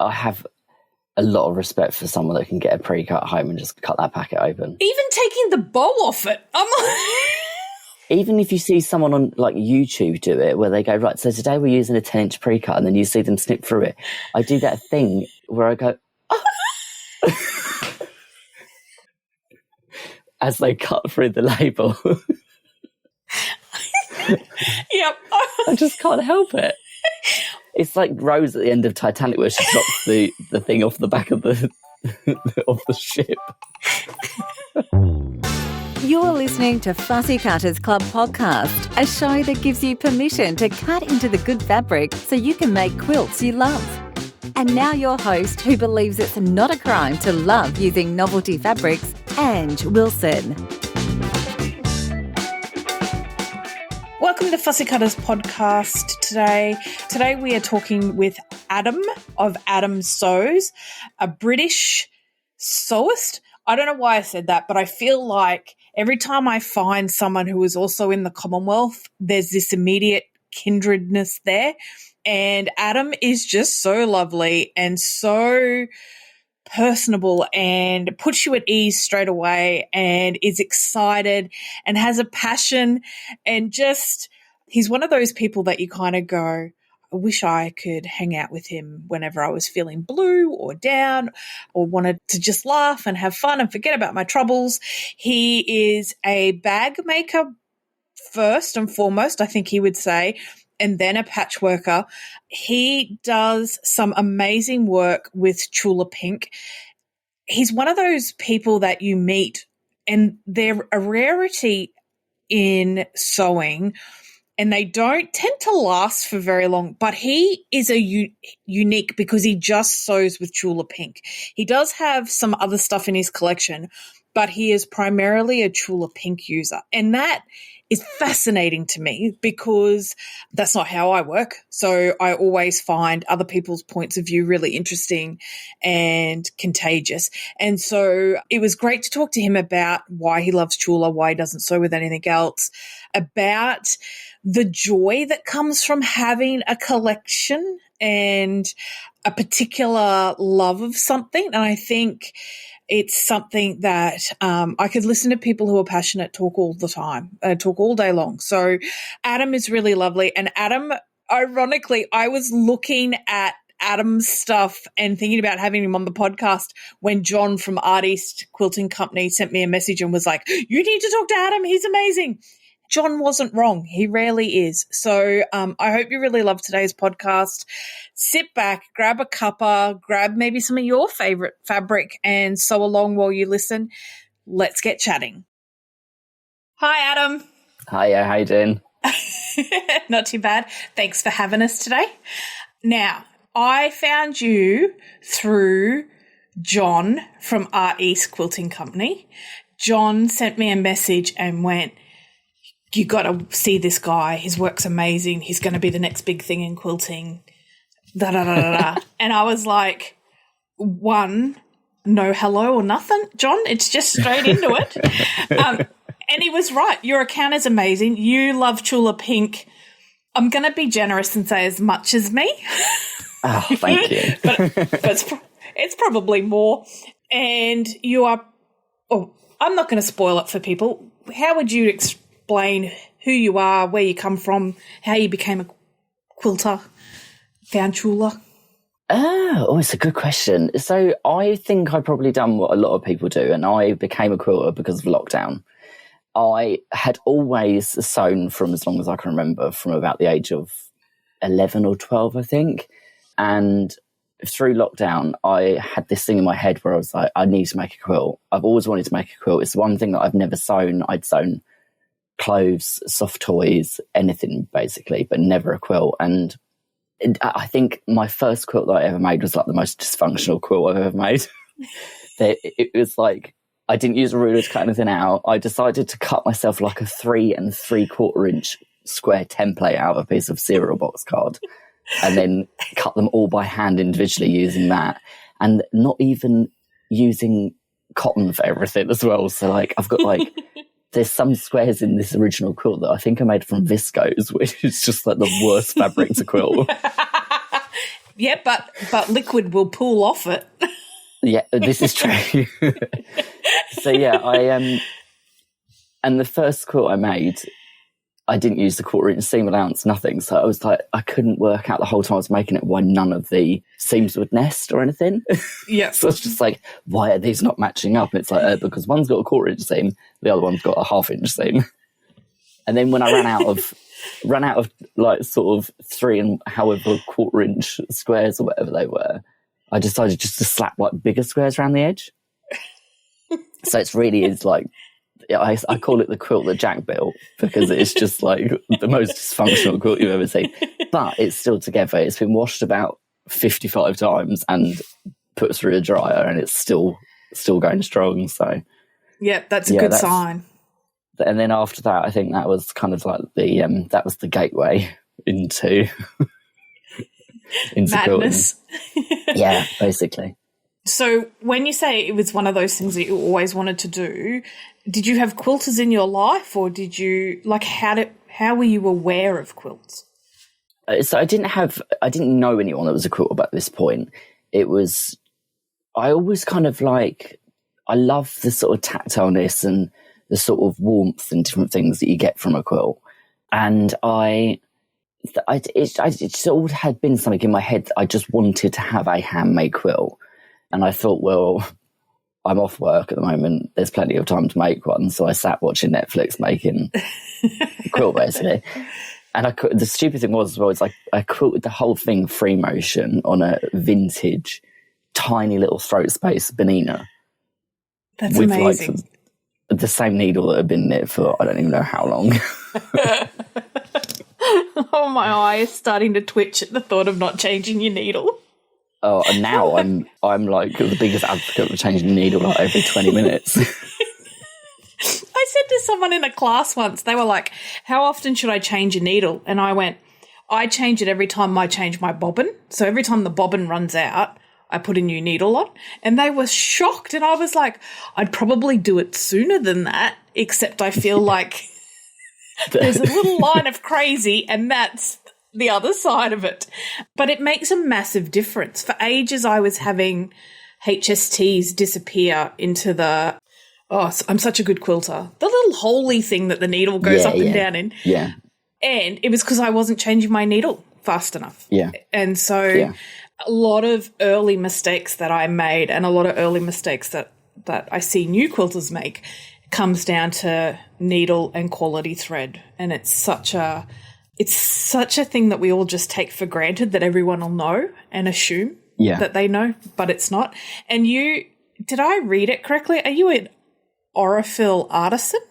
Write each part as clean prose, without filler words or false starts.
I have a lot of respect for someone that can get a pre-cut home and just cut that packet open. Even taking the bow off it. Even if you see someone on like YouTube do it, where they go, right, so today we're using a 10-inch pre-cut, and then you see them snip through it. I do that thing where I go, oh. As they cut through the label. Yep. I just can't help it. It's like Rose at the end of Titanic where she drops the thing off the back of the of the ship. You're listening to Fussy Cutters Club podcast, a show that gives you permission to cut into the good fabric so you can make quilts you love. And now your host, who believes it's not a crime to love using novelty fabrics, Ange Wilson. Welcome to Fussy Cutters podcast today. Today we are talking with Adam of Adam Sews, a British sewist. I don't know why I said that, but I feel like every time I find someone who is also in the Commonwealth, there's this immediate kindredness there. And Adam is just so lovely and so personable and puts you at ease straight away and is excited and has a passion and just he's one of those people that you kind of go, I wish I could hang out with him whenever I was feeling blue or down or wanted to just laugh and have fun and forget about my troubles. He is a bag maker first and foremost, I think he would say, and then a patchworker. He does some amazing work with Tula Pink. He's one of those people that you meet and they're a rarity in sewing and they don't tend to last for very long, but he is unique because he just sews with Tula Pink. He does have some other stuff in his collection, but he is primarily a Tula Pink user. And that is fascinating to me because that's not how I work. So I always find other people's points of view really interesting and contagious. And so it was great to talk to him about why he loves Tula, why he doesn't sew with anything else, about the joy that comes from having a collection and a particular love of something. And I think it's something that I could listen to people who are passionate talk all the time, talk all day long. So Adam is really lovely. And Adam, ironically, I was looking at Adam's stuff and thinking about having him on the podcast when John from Art East Quilting Company sent me a message and was like, you need to talk to Adam. He's amazing. John wasn't wrong. He rarely is. So I hope you really love today's podcast. Sit back, grab a cuppa, grab maybe some of your favorite fabric and sew along while you listen. Let's get chatting. Hi, Adam. Hiya, how you doing? Not too bad. Thanks for having us today. Now, I found you through John from Art East Quilting Company. John sent me a message and went, you got to see this guy. His work's amazing. He's going to be the next big thing in quilting. Da, da, da, da, da. And I was like, one, no hello or nothing, John. It's just straight into it. And he was right. Your account is amazing. You love Tula Pink. I'm going to be generous and say as much as me. Oh, thank you. but it's probably more. And you are I'm not going to spoil it for people. How would you explain who you are, where you come from, how you became a quilter, found Tula? Oh, it's a good question. So I think I've probably done what a lot of people do, and I became a quilter because of lockdown. I had always sewn from as long as I can remember, from about the age of 11 or 12, I think. And through lockdown, I had this thing in my head where I was like, I need to make a quilt. I've always wanted to make a quilt. It's one thing that I've never sewn. I'd sewn clothes, soft toys, anything basically, but never a quilt. And I think my first quilt that I ever made was like the most dysfunctional quilt I've ever made. It was like, I didn't use a ruler to cut anything out. I decided to cut myself like a 3 3/4 inch square template out of a piece of cereal box card and then cut them all by hand individually using that, and not even using cotton for everything as well. So like I've got like there's some squares in this original quilt that I think are made from viscose, which is just like the worst fabric to quilt. Yeah, but liquid will pool off it. Yeah, this is true. So yeah, and the first quilt I made, I didn't use the 1/4 inch seam allowance, nothing. So I was like, I couldn't work out the whole time I was making it why none of the seams would nest or anything. Yeah. So I was just like, why are these not matching up? It's like, because one's got a 1/4 inch seam, the other one's got a 1/2 inch seam. And then when I ran out of like sort of 3 and however 1/4 inch squares or whatever they were, I decided just to slap like bigger squares around the edge. So it's really is like, I call it the quilt that Jack built because it's just like the most dysfunctional quilt you've ever seen. But it's still together. It's been washed about 55 times and put through a dryer, and it's still going strong. So yeah, that's a good sign. And then after that, I think that was kind of like that was the gateway into madness. Yeah, basically. So when you say it was one of those things that you always wanted to do, did you have quilters in your life, or did you like how were you aware of quilts? So I didn't know anyone that was a quilter at this point. I always kind of like, I love the sort of tactileness and the sort of warmth and different things that you get from a quilt. And it all had been something in my head that I just wanted to have a handmade quilt. And I thought, well, I'm off work at the moment. There's plenty of time to make one. So I sat watching Netflix making a quilt, basically. And the stupid thing was as well, it's like I quilted the whole thing free motion on a vintage, tiny little throat space Benina. That's amazing. Like the same needle that had been in it for I don't even know how long. Oh, my eye is starting to twitch at the thought of not changing your needle. Oh, and now I'm like the biggest advocate of changing the needle like every 20 minutes. I said to someone in a class once, they were like, how often should I change a needle? And I went, I change it every time I change my bobbin. So every time the bobbin runs out, I put a new needle on. And they were shocked. And I was like, I'd probably do it sooner than that, except I feel like there's a little line of crazy, and that's the other side of it. But it makes a massive difference. For ages, I was having HSTs disappear into the, I'm such a good quilter, the little holy thing that the needle goes up and down in. Yeah. And it was because I wasn't changing my needle fast enough. Yeah. And so a lot of early mistakes that I made, and a lot of early mistakes that I see new quilters make, comes down to needle and quality thread. And it's such a thing that we all just take for granted that everyone will know and assume that they know, but it's not. And did I read it correctly? Are you an Aurifil artisan?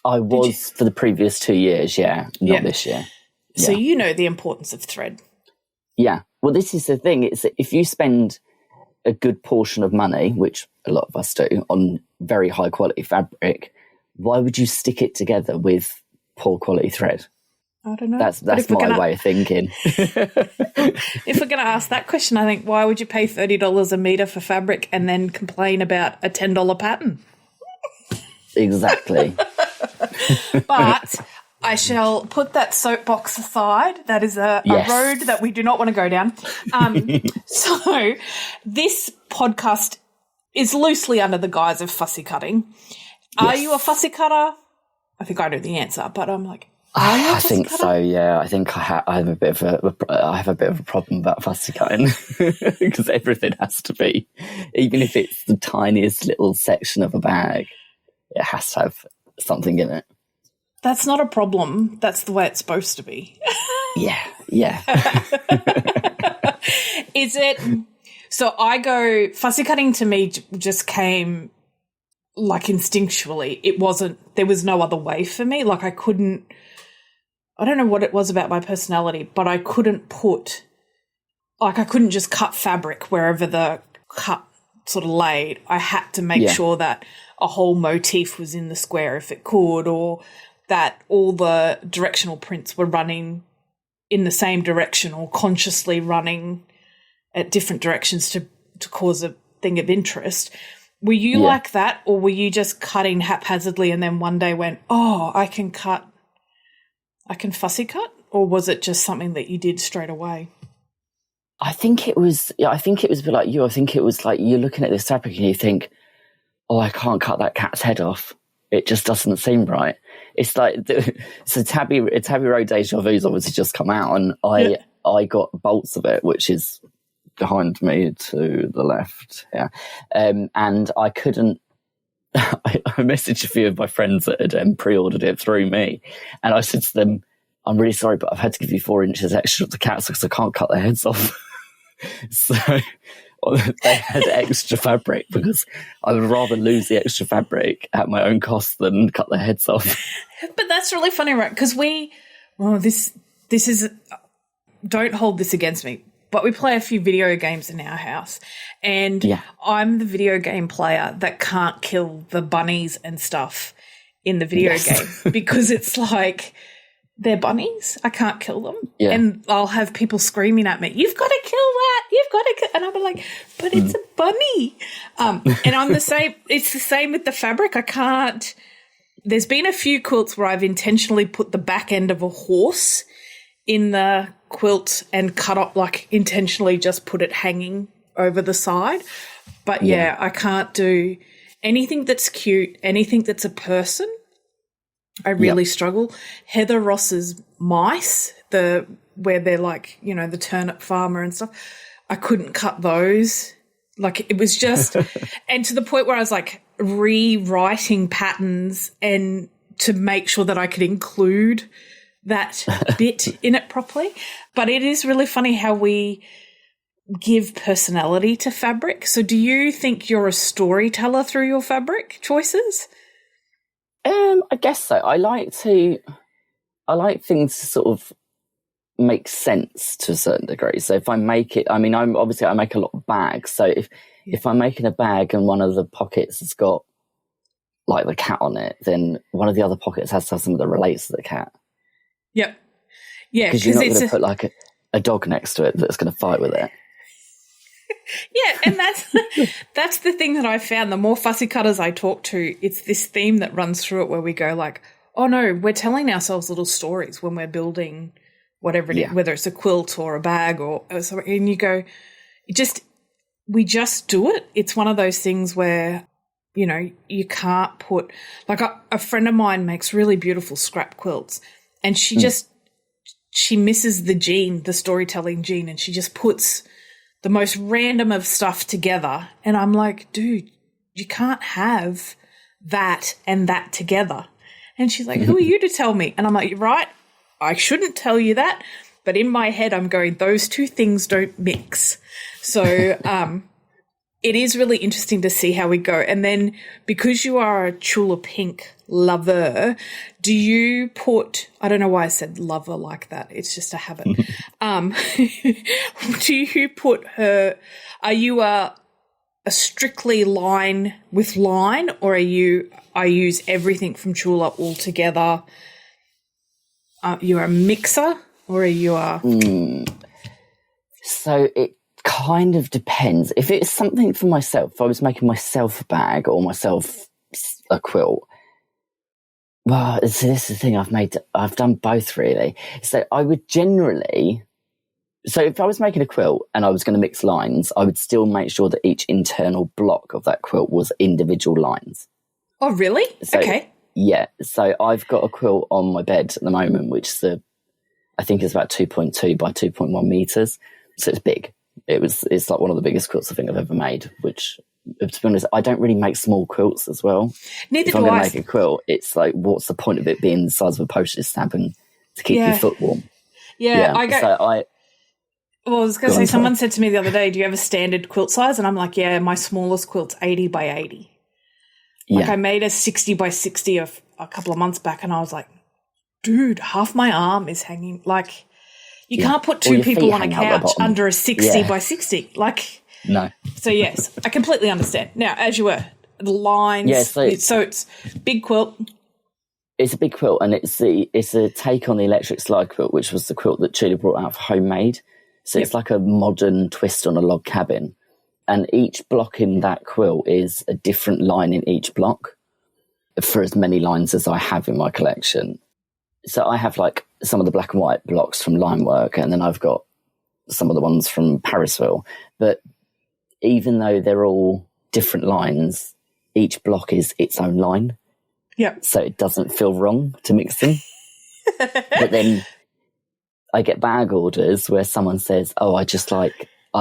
I was for the previous 2 years, not this year. So you know the importance of thread. Yeah. Well, this is the thing. It's if you spend a good portion of money, which a lot of us do, on very high quality fabric, why would you stick it together with poor quality thread? I don't know. That's my way of thinking. If we're going to ask that question, I think, why would you pay $30 a metre for fabric and then complain about a $10 pattern? Exactly. But I shall put that soapbox aside. That is a road that we do not want to go down. So this podcast is loosely under the guise of fussy cutting. Yes. Are you a fussy cutter? I think I know the answer, but I'm like, I think so. Yeah, I think I have a bit of a problem about fussy cutting because everything has to be, even if it's the tiniest little section of a bag, it has to have something in it. That's not a problem. That's the way it's supposed to be. Yeah. Is it? So fussy cutting to me just came like instinctually. There was no other way for me. Like I don't know what it was about my personality, but I couldn't just cut fabric wherever the cut sort of laid. I had to make sure that a whole motif was in the square if it could, or that all the directional prints were running in the same direction or consciously running at different directions to cause a thing of interest. Were you like that, or were you just cutting haphazardly and then one day went, I can fussy cut? Or was it just something that you did straight away? I think it was a bit like you. I think it was like you're looking at this fabric and you think, oh, I can't cut that cat's head off. It just doesn't seem right. It's like, so Tabby Road Deja Vu's obviously just come out, and I got bolts of it, which is behind me to the left. Yeah. And I couldn't, I messaged a few of my friends that had pre-ordered it through me, and I said to them, I'm really sorry, but I've had to give you 4 inches extra of the cats because I can't cut their heads off. So they had extra fabric because I would rather lose the extra fabric at my own cost than cut their heads off. But that's really funny, right? Because this is, don't hold this against me, but we play a few video games in our house, and I'm the video game player that can't kill the bunnies and stuff in the video game because it's like, they're bunnies. I can't kill them. Yeah. And I'll have people screaming at me, you've got to kill that. You've got to kill. And I'll be like, but it's a bunny. And I'm the same. It's the same with the fabric. I can't. There's been a few quilts where I've intentionally put the back end of a horse in the quilt and cut up, like intentionally just put it hanging over the side. But I can't do anything that's cute, anything that's a person. I really struggle. Heather Ross's mice, where they're like, the turnip farmer and stuff, I couldn't cut those. Like, it was just, and to the point where I was like rewriting patterns and to make sure that I could include that bit in it properly. But it is really funny how we give personality to fabric. So do you think you're a storyteller through your fabric choices? I guess so. I like things to sort of make sense to a certain degree. So if I make it, I make a lot of bags. So if I'm making a bag and one of the pockets has got like the cat on it, then one of the other pockets has to have something that relates to the cat. Yep. Yeah. Because you're not going to put like a dog next to it that's going to fight with it. Yeah, and that's the thing that I found. The more fussy cutters I talk to, it's this theme that runs through it where we go like, oh no, we're telling ourselves little stories when we're building whatever it is, whether it's a quilt or a bag or something, and you go, we just do it. It's one of those things where, you can't put, like a friend of mine makes really beautiful scrap quilts, and she misses the storytelling gene, and she just puts the most random of stuff together. And I'm like, dude, you can't have that and that together. And she's like, who are you to tell me? And I'm like, you're right, I shouldn't tell you that. But in my head, I'm going, those two things don't mix. So it is really interesting to see how we go. And then because you are a Tula Pink lover, do you put, I don't know why I said lover like that, it's just a habit. Do you put are you a strictly line with line, or I use everything from Tula all together? You're a mixer, or are you a... So it kind of depends. If it's something for myself, if I was making myself a bag or myself a quilt, well, so this is the thing, I've done both really. So I would generally, so if I was making a quilt and I was going to mix lines, I would still make sure that each internal block of that quilt was individual lines. Oh, really? So, okay. Yeah. So I've got a quilt on my bed at the moment, which is I think it's about 2.2 by 2.1 meters. So it's big. It's like one of the biggest quilts I think I've ever made, which, to be honest, I don't really make small quilts as well. Neither if do I'm going I. to make a quilt, it's like, what's the point of it being the size of a postage stamp and to keep your foot warm? Yeah, I was going to say, someone said to me the other day, do you have a standard quilt size? And I'm like, yeah, my smallest quilt's 80 by 80. Like I made a 60 by 60 a couple of months back, and I was like, dude, half my arm is hanging. Like, you can't put two people on a couch under a 60 by 60. Like, no. So, yes, I completely understand. Now, as you were, the lines. Yeah, so it's big quilt. It's a big quilt, and it's a take on the electric slide quilt, which was the quilt that Tula brought out for homemade. So it's like a modern twist on a log cabin. And each block in that quilt is a different line in each block for as many lines as I have in my collection. So I have like some of the black and white blocks from line work, and then I've got some of the ones from Parisville. But even though they're all different lines, each block is its own line. Yeah. So it doesn't feel wrong to mix them. But then I get bag orders where someone says, oh, I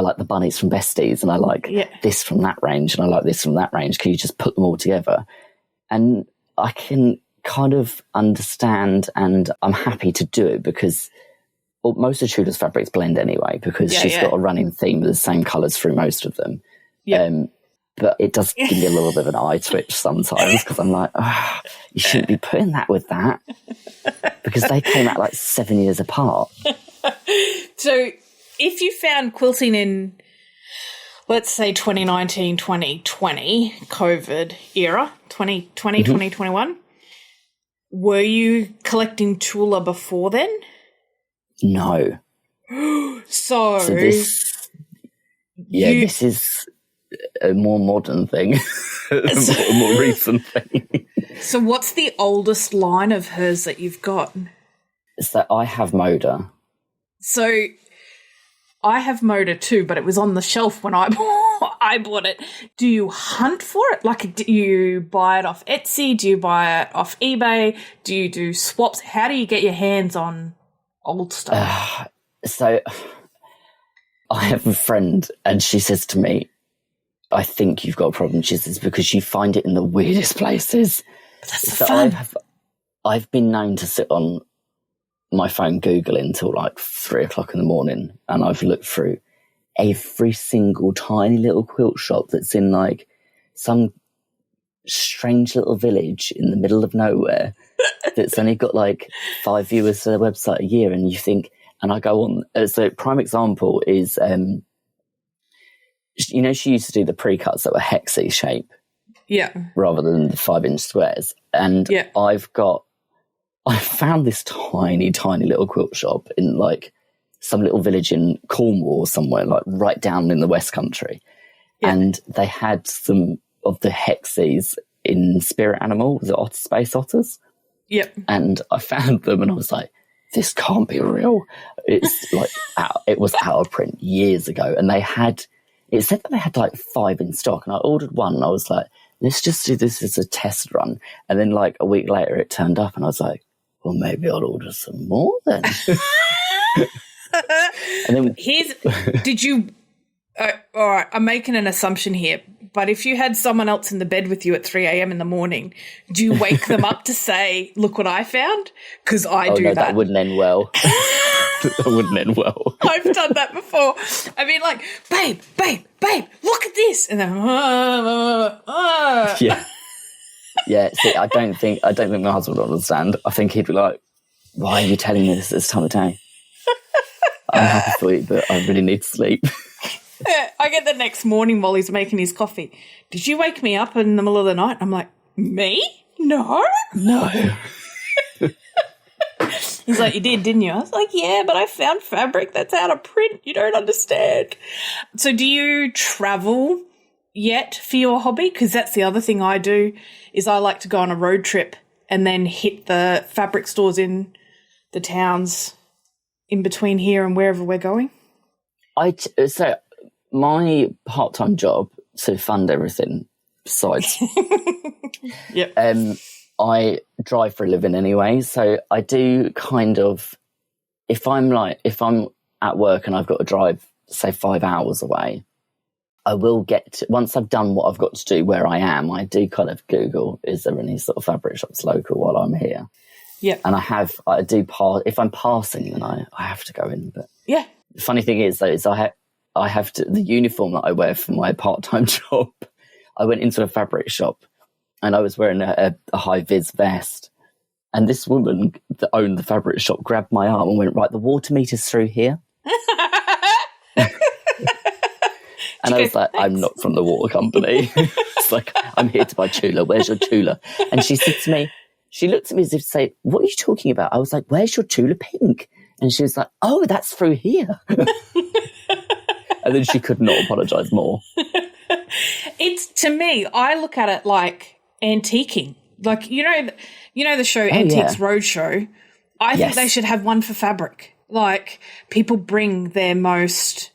like the bunnies from Besties, and I like this from that range, and I like this from that range. Can you just put them all together? And I can kind of understand, and I'm happy to do it because most of Tula's fabrics blend anyway, because she's got a running theme with the same colours through most of them. Yeah. But it does give me a little bit of an eye twitch sometimes because I'm like, oh, you shouldn't be putting that with that, because they came out like 7 years apart. So if you found quilting in, let's say, 2019, 2020, COVID era, 2020, 2021, were you collecting Tula before then? No. So this is a more modern thing, a more recent thing. So what's the oldest line of hers that you've got? So I have Moda. So I have Moda too, but it was on the shelf when I bought it. Do you hunt for it? Like, do you buy it off Etsy? Do you buy it off eBay? Do you do swaps? How do you get your hands on old stuff? So I have a friend, and she says to me, I think you've got a problem. She says, because you find it in the weirdest places. But that's the fun. I've been known to sit on my phone Googling until like 3 o'clock in the morning, and I've looked through every single tiny little quilt shop that's in like some strange little village in the middle of nowhere that's only got like 5 viewers to their website a year, and you think, and I go on. So prime example is, she used to do the pre-cuts that were hexy shape, rather than the 5-inch squares, and I found this tiny, tiny little quilt shop in like some little village in Cornwall or somewhere, like right down in the West Country. Yeah. And they had some of the hexies in Spirit Animal, the space otters. Yep. And I found them and I was like, this can't be real. It's like, it was out of print years ago. And it said that they had like 5 in stock. And I ordered one and I was like, let's just do this as a test run. And then like a week later it turned up and I was like, well, maybe I'll order some more then. And then all right, I'm making an assumption here, but if you had someone else in the bed with you at 3 a.m. in the morning, do you wake them up to say, look what I found? Because I do that. That wouldn't end well. That wouldn't end well. I've done that before. I mean, like, babe, look at this. And then, Yeah. Yeah, see, I don't think my husband would understand. I think he'd be like, why are you telling me this time of day? I'm happy for you, but I really need to sleep. I get the next morning while he's making his coffee. Did you wake me up in the middle of the night? I'm like, me? No. He's like, you did, didn't you? I was like, yeah, but I found fabric that's out of print. You don't understand. So do you travel yet for your hobby? Because that's the other thing I do, is I like to go on a road trip and then hit the fabric stores in the towns in between here and wherever we're going. So my part-time job to fund everything besides, I drive for a living anyway. So I do kind of, if I'm at work and I've got to drive, say 5 hours away, I will once I've done what I've got to do where I am, I do kind of Google, is there any sort of fabric shops local while I'm here? Yeah. And if I'm passing, then I have to go in. But yeah. The funny thing is, though, is I have to, the uniform that I wear for my part-time job, I went into a fabric shop and I was wearing a high-vis vest. And this woman that owned the fabric shop grabbed my arm and went, right, the water meter's through here. And I was like, thanks. I'm not from the water company. It's like, I'm here to buy Tula. Where's your Tula? And she said to me, she looked at me as if to say, what are you talking about? I was like, where's your Tula Pink? And she was like, oh, that's through here. And then she could not apologise more. It's, to me, I look at it like antiquing. Like, you know the show Antiques Roadshow? I think they should have one for fabric. Like, people bring their most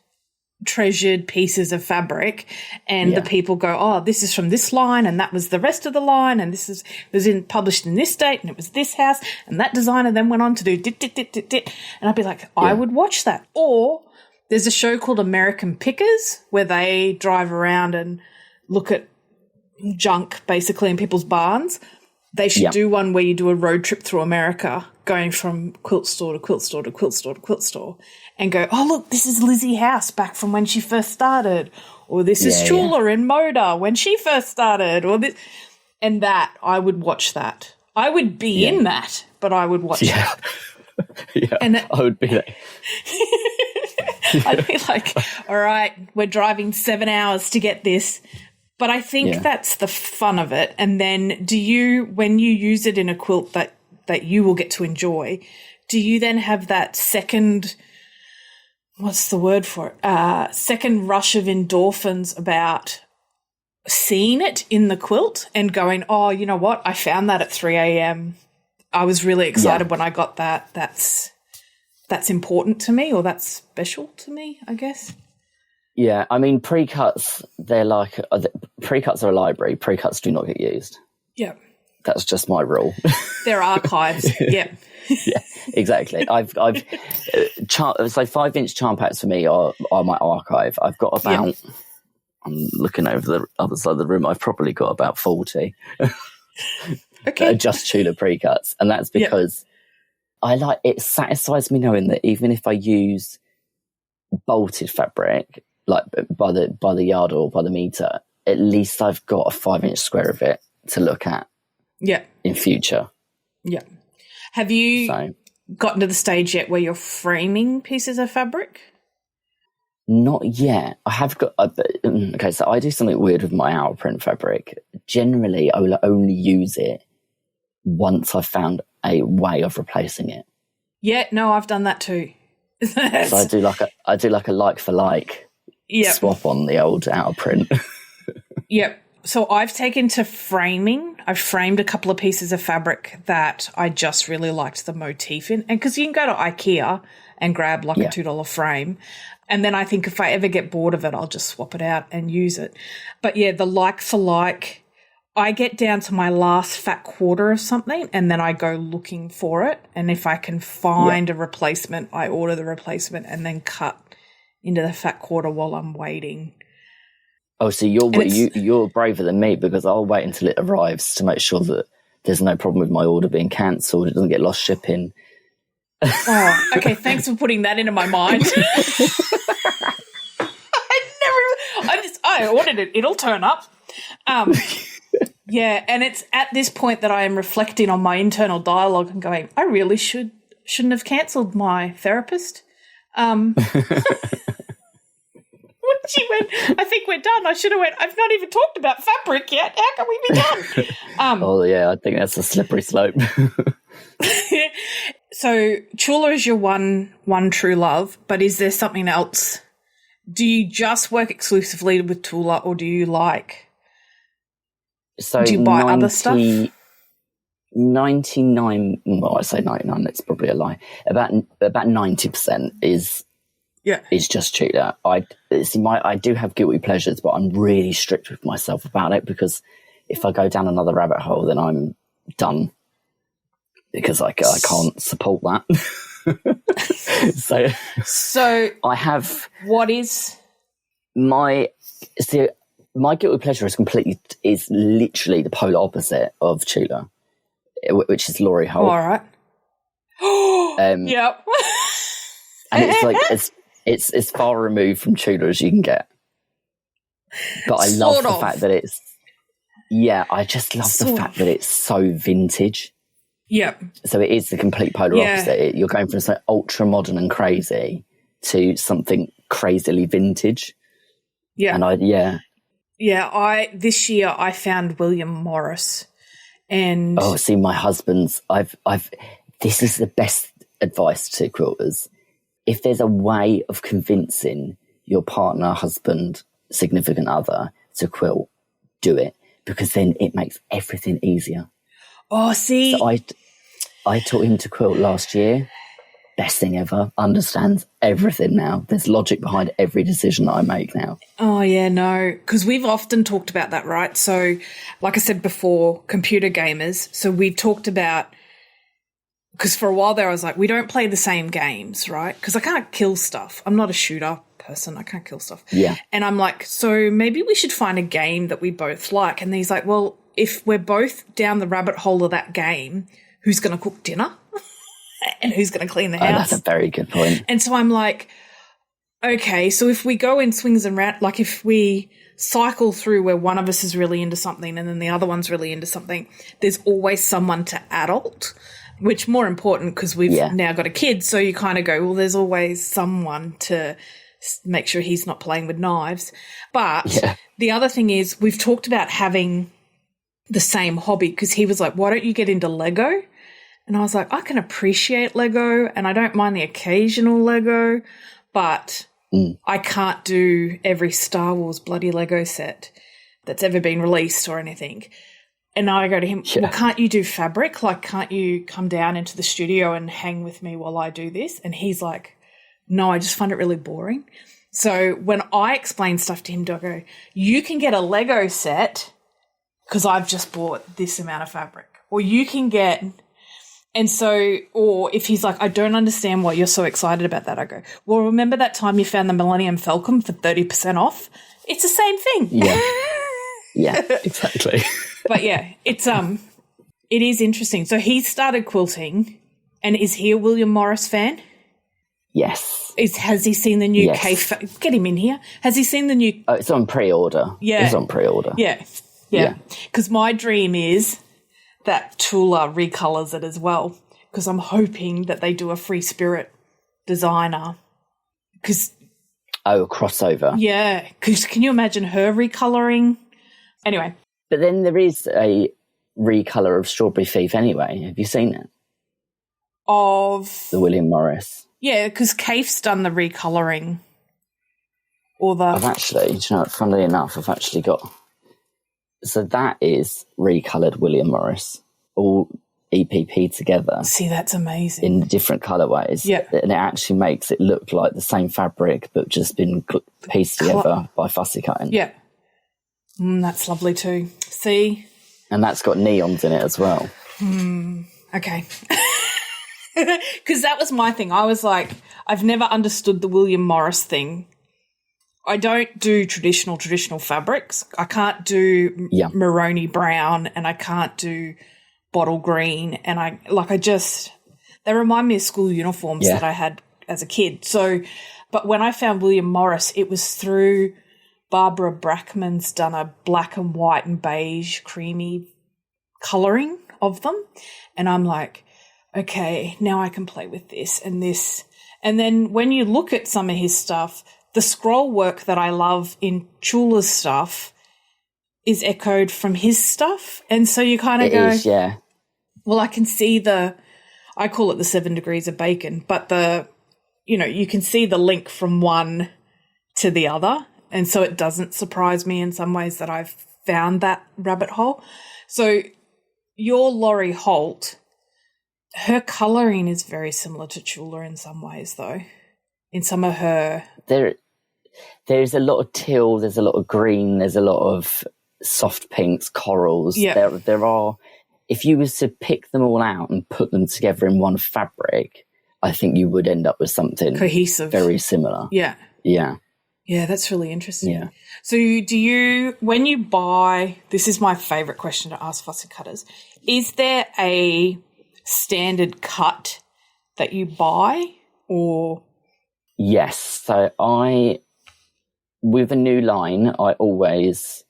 treasured pieces of fabric and the people go, oh, this is from this line and that was the rest of the line and published in this date and it was this house and that designer then went on to do dit. And I'd be like, I would watch that. Or there's a show called American Pickers where they drive around and look at junk basically in people's barns. They should do one where you do a road trip through America, going from quilt store to quilt store to quilt store to quilt store, and go, oh, look, this is Lizzie House back from when she first started, or this is Tula in Moda when she first started, or this. And that, I would watch that. I would be in that, but I would watch it. Yeah, and I would be there. I'd be like, all right, we're driving 7 hours to get this. But I think that's the fun of it. And then when you use it in a quilt that you will get to enjoy, do you then have that second, what's the word for it? Second rush of endorphins about seeing it in the quilt and going, oh, you know what? I found that at 3 a.m. I was really excited when I got that. That's important to me, or that's special to me, I guess. Yeah, I mean, pre-cuts, pre-cuts are a library. Pre-cuts do not get used. Yeah. That's just my rule. They're archives. Yeah, exactly. I've so 5-inch charm packs for me are my archive. I've got about, I'm looking over the other side of the room, I've probably got about 40. Okay. Just Tula pre-cuts. And that's because it satisfies me knowing that even if I use bolted fabric, like by the yard or by the meter, at least I've got a 5-inch square of it to look at in future. Yeah. Have you gotten to the stage yet where you're framing pieces of fabric? Not yet. I have got okay, so I do something weird with my owl print fabric. Generally, I will only use it once I've found a way of replacing it. Yeah, no, I've done that too. So I do like a like for like swap on the old outer print. Yep. So I've taken to framing. I've framed a couple of pieces of fabric that I just really liked the motif in. And because you can go to IKEA and grab like a $2 frame. And then I think if I ever get bored of it, I'll just swap it out and use it. But yeah, the like for like, I get down to my last fat quarter of something and then I go looking for it. And if I can find a replacement, I order the replacement and then cut into the fat quarter while I'm waiting. Oh, so you're braver than me, because I'll wait until it arrives to make sure that there's no problem with my order being cancelled. It doesn't get lost shipping. Oh, okay. Thanks for putting that into my mind. I ordered it. It'll turn up. Yeah, and it's at this point that I am reflecting on my internal dialogue and going, I really shouldn't have cancelled my therapist. When she went, I think we're done. I should have went, I've not even talked about fabric yet. How can we be done? Oh, yeah, I think that's a slippery slope. So Tula is your one true love, but is there something else? Do you just work exclusively with Tula, or do you do you buy other stuff? 99, well, I say 99, that's probably a lie. About 90% is just Tula. I do have guilty pleasures, but I'm really strict with myself about it, because if I go down another rabbit hole, then I'm done, because I can't support that. So I have. What is my guilty pleasure is literally the polar opposite of Tula, which is Lori Holt. All right. Yep. And it's like it's as far removed from Tula as you can get. But I love the fact that it's I just love the fact that it's so vintage. Yep. So it is the complete polar opposite. You're going from something ultra modern and crazy to something crazily vintage. Yeah. And this year I found William Morris, and my husband's. This is the best advice to quilters. If there's a way of convincing your partner, husband, significant other to quilt, do it, because then it makes everything easier. Oh, see. So I taught him to quilt last year, best thing ever. Understands everything now. There's logic behind every decision that I make now. Oh, yeah, no, because we've often talked about that, right? So, like I said before, computer gamers. So we've talked about, because for a while there I was like, we don't play the same games, right? Because I can't kill stuff. I'm not a shooter person. I can't kill stuff. Yeah. And I'm like, so maybe we should find a game that we both like. And he's like, well, if we're both down the rabbit hole of that game, who's going to cook dinner? And who's going to clean the house? Oh, that's a very good point. And so I'm like, okay, so if we go in swings and round, like if we cycle through where one of us is really into something and then the other one's really into something, there's always someone to adult, which more important because we've now got a kid. So you kind of go, well, there's always someone to make sure he's not playing with knives. But the other thing is we've talked about having the same hobby because he was like, why don't you get into Lego? And I was like, I can appreciate Lego and I don't mind the occasional Lego, but I can't do every Star Wars bloody Lego set that's ever been released or anything. And I go to him, well, can't you do fabric? Like, can't you come down into the studio and hang with me while I do this? And he's like, no, I just find it really boring. So when I explain stuff to him, I go, you can get a Lego set because I've just bought this amount of fabric. Or you can get... And so, or if he's like, I don't understand why you're so excited about that, I go, well, remember that time you found the Millennium Falcon for 30% off? It's the same thing. Yeah. Yeah, exactly. But yeah, it is interesting. So he started quilting, and is he a William Morris fan? Yes. Has he seen the new cave? Get him in here. Has he seen the new? Oh, it's on pre-order. Yeah. It's on pre-order. Yeah. Because my dream is that Tula recolors it as well, because I'm hoping that they do a Free Spirit designer. Because a crossover. Yeah, because can you imagine her recoloring? Anyway. But then there is a recolor of Strawberry Thief anyway. Have you seen it? Of the William Morris. Yeah, because Kaif's done the recoloring. I've actually, do you know what, funnily enough, I've actually got... So that is recoloured William Morris, all EPP together. See, that's amazing. In different colourways. Yeah. And it actually makes it look like the same fabric but just been pieced together by fussy cutting. Yeah. That's lovely too. See? And that's got neons in it as well. Okay. Because that was my thing. I was like, I've never understood the William Morris thing. I don't do traditional fabrics. I can't do Maroni brown and I can't do bottle green. And they remind me of school uniforms that I had as a kid. So, but when I found William Morris, it was through Barbara Brackman's done a black and white and beige creamy colouring of them. And I'm like, okay, now I can play with this and this. And then when you look at some of his stuff, the scroll work that I love in Tula's stuff is echoed from his stuff. And so you kind of go, well, I can see I call it the 7 degrees of bacon, but you can see the link from one to the other. And so it doesn't surprise me in some ways that I've found that rabbit hole. So your Laurie Holt, her colouring is very similar to Tula in some ways, though. In some of her... There's a lot of teal, there's a lot of green, there's a lot of soft pinks, corals. Yeah. There are... If you was to pick them all out and put them together in one fabric, I think you would end up with something... cohesive. Very similar. Yeah. Yeah. Yeah, that's really interesting. Yeah. So when you buy... This is my favourite question to ask fussy cutters. Is there a standard cut that you buy or... Yes. So with a new line, I always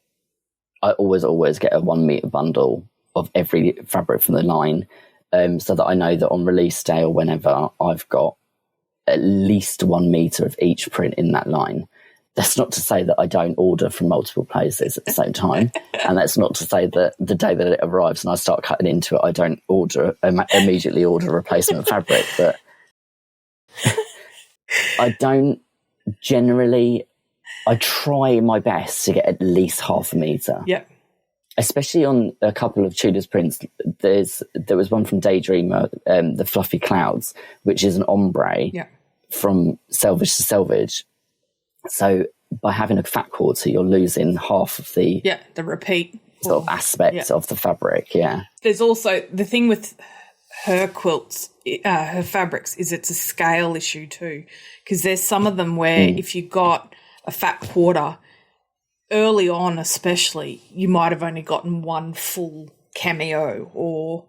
get a 1 metre bundle of every fabric from the line, so that I know that on release day or whenever I've got at least 1 metre of each print in that line. That's not to say that I don't order from multiple places at the same time. And that's not to say that the day that it arrives and I start cutting into it, I don't immediately order replacement fabric. But I don't generally... I try my best to get at least half a metre. Yeah. especially on a couple of Tudor's prints. There was one from Daydreamer, the Fluffy Clouds, which is an ombre from selvage to selvage. So by having a fat quarter, you're losing half of the repeat sort of aspects of the fabric. Yeah. There's also the thing with her quilts, her fabrics, is it's a scale issue too, because there's some of them where if you got a fat quarter early on, especially, you might have only gotten one full cameo or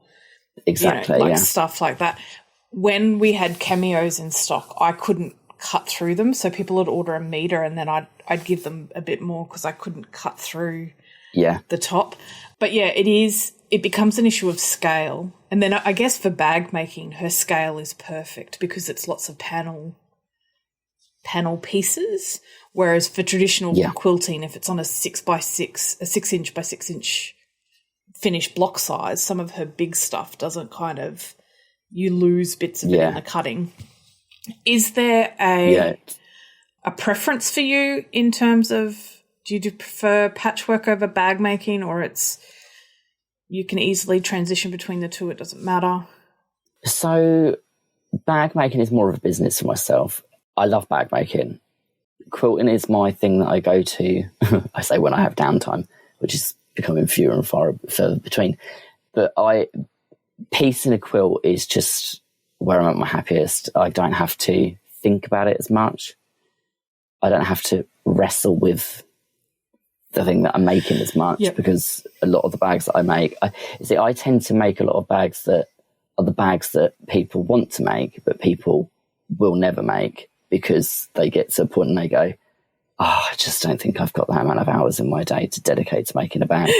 stuff like that. When we had cameos in stock, I couldn't cut through them, so people would order a meter and then I'd give them a bit more because I couldn't cut through the top. But it becomes an issue of scale. And then I guess for bag making, her scale is perfect because it's lots of panel pieces, whereas for traditional quilting, if it's on a 6 inch by 6 inch finished block size, some of her big stuff doesn't you lose bits of it in the cutting. Is there a preference for you in terms of, do you prefer patchwork over bag making, or you can easily transition between the two, it doesn't matter? So bag making is more of a business for myself. I love bag making. Quilting is my thing that I go to, I say when I have downtime, which is becoming fewer and further between. But piecing a quilt is just where I'm at my happiest. I don't have to think about it as much. I don't have to wrestle with the thing that I'm making as much because a lot of the bags that I make, I tend to make a lot of bags that are the bags that people want to make, but people will never make because they get to a point and they go, I just don't think I've got that amount of hours in my day to dedicate to making a bag.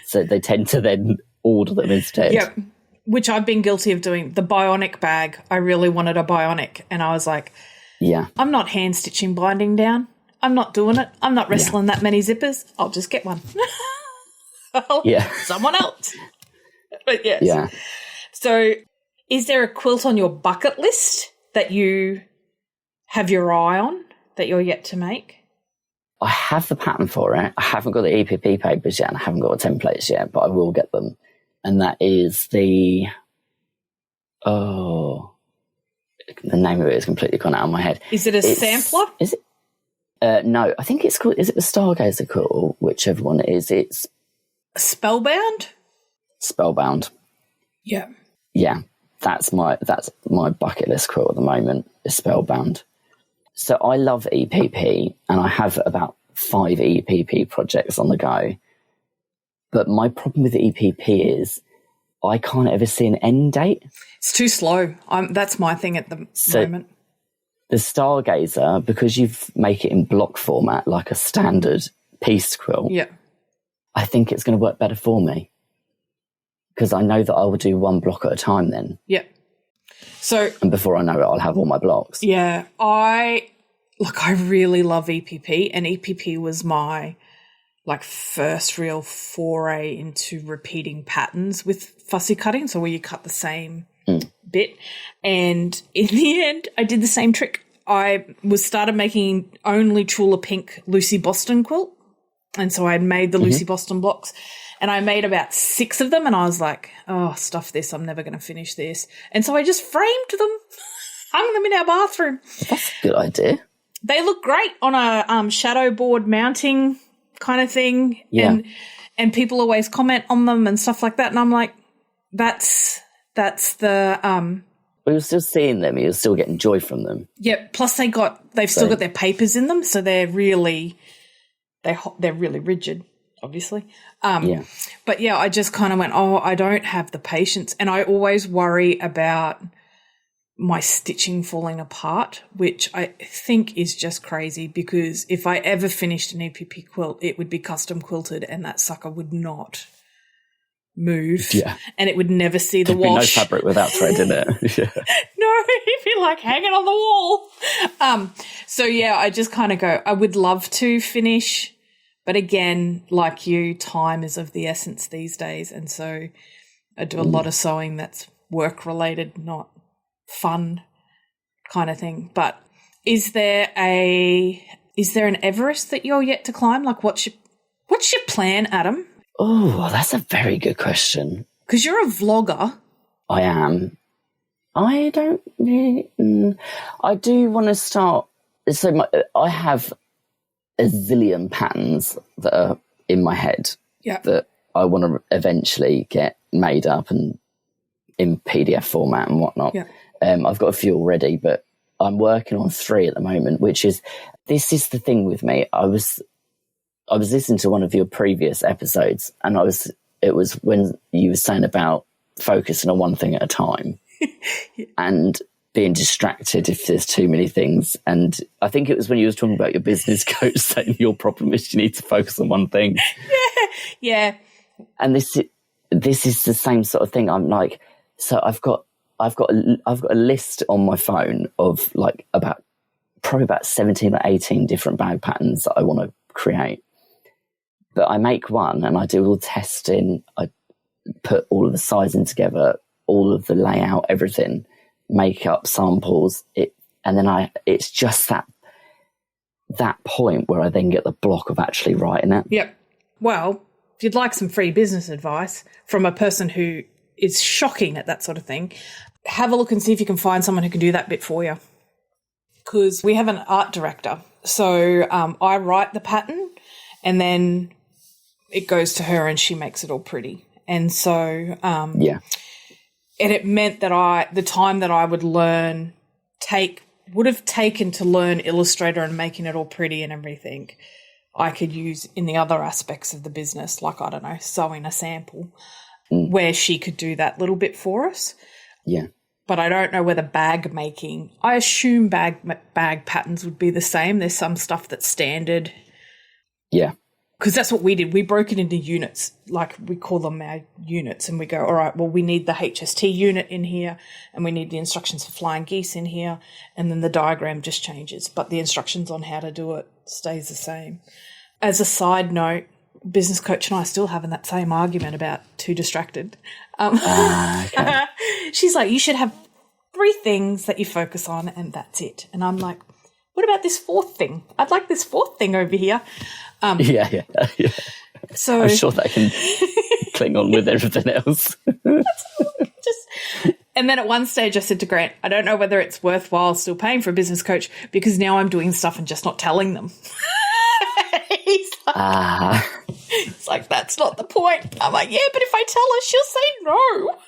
So they tend to then order them instead. Yep. Which I've been guilty of doing. The bionic bag, I really wanted a bionic, and I was like, I'm not hand stitching binding down. I'm not doing it. I'm not wrestling that many zippers. I'll just get one. Someone else. But yes. Yeah. So is there a quilt on your bucket list that you have your eye on that you're yet to make? I have the pattern for it. I haven't got the EPP papers yet and I haven't got the templates yet, but I will get them. And that is the name of it is completely gone out of my head. Is it a sampler? Is it? No, I think it's called, is it the Stargazer quilt or whichever one it is? It's Spellbound? Spellbound. Yeah. Yeah, that's my bucket list quilt at the moment, is Spellbound. So I love EPP and I have about 5 EPP projects on the go. But my problem with the EPP is I can't ever see an end date. It's too slow. That's my thing at the moment. The Stargazer, because you make it in block format like a standard piece quilt, I think it's going to work better for me because I know that I will do one block at a time then. Yeah. And before I know it, I'll have all my blocks. Yeah. I really love EPP, and EPP was my first real foray into repeating patterns with fussy cutting, so where you cut the same bit. And in the end, I did the same trick. I started making only Tula Pink Lucy Boston quilt, and so I had made the Lucy Boston blocks, and I made about 6 of them, and I was like, oh, stuff this, I'm never going to finish this. And so I just framed them, hung them in our bathroom. That's a good idea. They look great on a shadow board mounting kind of thing. Yeah. And people always comment on them and stuff like that. And I'm like, that's the But you're still seeing them, you're still getting joy from them. Yeah, plus they've still got their papers in them, so they're really rigid, obviously. But yeah, I just kind of went, I don't have the patience, and I always worry about my stitching falling apart, which I think is just crazy, because if I ever finished an EPP quilt, it would be custom quilted and that sucker would not move. Yeah. And it would never see the wash. No fabric without thread in it. Yeah. No, it'd be like hanging on the wall. So yeah, I just kind of go, I would love to finish, but again, like you, time is of the essence these days. And so I do a lot of sewing that's work related, not fun kind of thing. But is there an Everest that you're yet to climb? Like what's your plan, Adam? Oh, that's a very good question. Because you're a vlogger. I am. I don't really... I do want to start... So I have a zillion patterns that are in my head that I want to eventually get made up and in PDF format and whatnot. Yeah. I've got a few already, but I'm working on 3 at the moment, which is... This is the thing with me. I was listening to one of your previous episodes, and it was when you were saying about focusing on one thing at a time and being distracted if there's too many things. And I think it was when you was talking about your business coach saying your problem is you need to focus on one thing. Yeah. And this is the same sort of thing. I'm like, so I've got a list on my phone of like probably about 17 or 18 different bag patterns that I want to create. But I make one and I do all the testing. I put all of the sizing together, all of the layout, everything, make up samples. And then it's just that point where I then get the block of actually writing it. Yep. Well, if you'd like some free business advice from a person who is shocking at that sort of thing, have a look and see if you can find someone who can do that bit for you. Because we have an art director. So I write the pattern and then it goes to her and she makes it all pretty. And so and it meant that the time that I would would have taken to learn Illustrator and making it all pretty and everything, I could use in the other aspects of the business, like, I don't know, sewing a sample, where she could do that little bit for us. Yeah. But I don't know whether bag making, I assume bag patterns would be the same. There's some stuff that's standard. Yeah. Because that's what we did. We broke it into units, like we call them our units, and we go, all right, well, we need the HST unit in here and we need the instructions for flying geese in here, and then the diagram just changes, but the instructions on how to do it stays the same. As a side note, business coach and I are still having that same argument about too distracted. Okay. She's like, you should have 3 things that you focus on and that's it. And I'm like, what about this 4th thing? I'd like this 4th thing over here. Yeah. So I'm sure that can cling on with everything else. And then at one stage I said to Grant, I don't know whether it's worthwhile still paying for a business coach because now I'm doing stuff and just not telling them. It's like, that's not the point. I'm like, yeah, but if I tell her, she'll say no.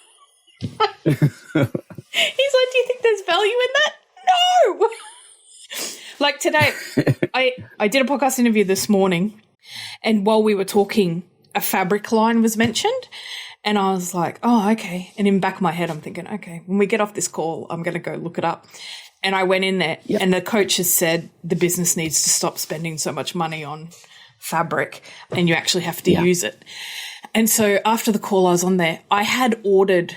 He's like, do you think there's value in that? No. Like today, I did a podcast interview this morning, and while we were talking, a fabric line was mentioned, and I was like, oh, okay. And in the back of my head, I'm thinking, okay, when we get off this call, I'm going to go look it up. And I went in there, and the coach has said the business needs to stop spending so much money on fabric, and you actually have to use it. And so after the call I was on there, I had ordered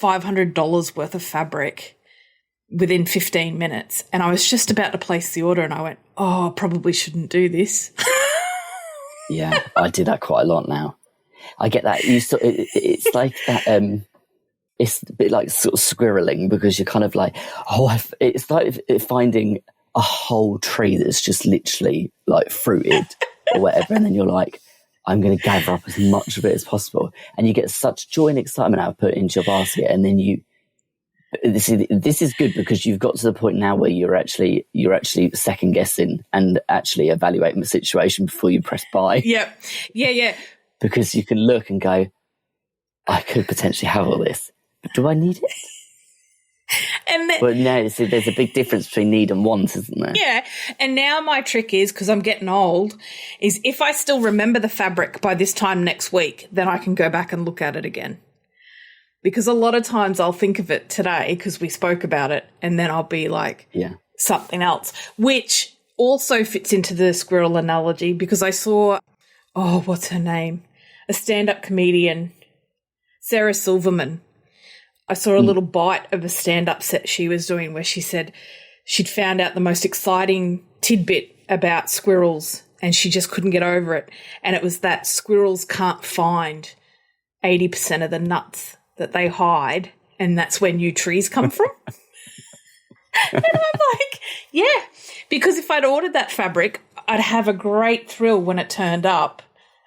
$500 worth of fabric within 15 minutes, and I was just about to place the order, and I went, oh, I probably shouldn't do this. Yeah, I do that quite a lot now. I get that. It's like that. It's a bit like sort of squirreling, because you're kind of like, it's like finding a whole tree that's just literally like fruited or whatever, and then you're like, I'm going to gather up as much of it as possible, and you get such joy and excitement out of putting it into your basket, and then this is good because you've got to the point now where you're actually second guessing and actually evaluating the situation before you press buy. Yeah. Because you can look and go, I could potentially have all this, but do I need it? But no, see, there's a big difference between need and want, isn't there? Yeah. And now my trick is, because I'm getting old, is if I still remember the fabric by this time next week, then I can go back and look at it again. Because a lot of times I'll think of it today because we spoke about it, and then I'll be like, something else, which also fits into the squirrel analogy, because I saw, what's her name? A stand-up comedian, Sarah Silverman. I saw a little bite of a stand-up set she was doing where she said she'd found out the most exciting tidbit about squirrels and she just couldn't get over it. And it was that squirrels can't find 80% of the nuts that they hide, and that's where new trees come from. And I'm like, yeah, because if I'd ordered that fabric, I'd have a great thrill when it turned up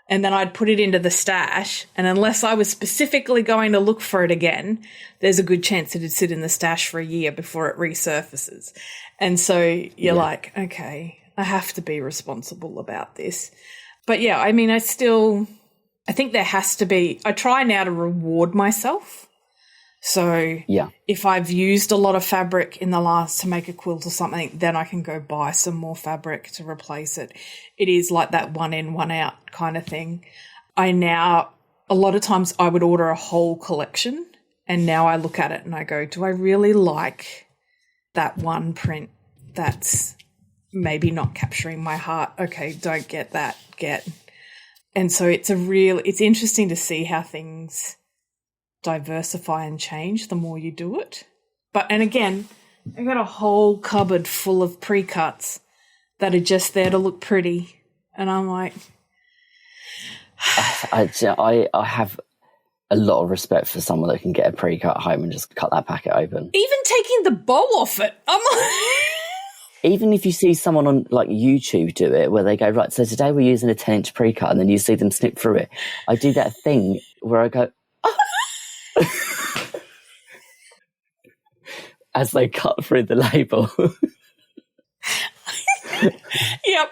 and then I'd put it into the stash, and unless I was specifically going to look for it again, there's a good chance it'd sit in the stash for a year before it resurfaces. And so you're like, okay, I have to be responsible about this. But yeah, I mean, I think there has to be, I try now to reward myself. So if I've used a lot of fabric in the last to make a quilt or something, then I can go buy some more fabric to replace it. It is like that one in, one out kind of thing. A lot of times I would order a whole collection, and now I look at it and I go, do I really like that one print that's maybe not capturing my heart? Okay, don't get that, And so it's interesting to see how things diversify and change the more you do it. And again, I got a whole cupboard full of pre-cuts that are just there to look pretty. And I'm like, I have a lot of respect for someone that can get a pre-cut home and just cut that packet open. Even taking the bow off it, I'm like... Even if you see someone on like YouTube do it, where they go, right, so today we're using a 10-inch pre-cut, and then you see them snip through it. I do that thing where I go, as they cut through the label. Yep.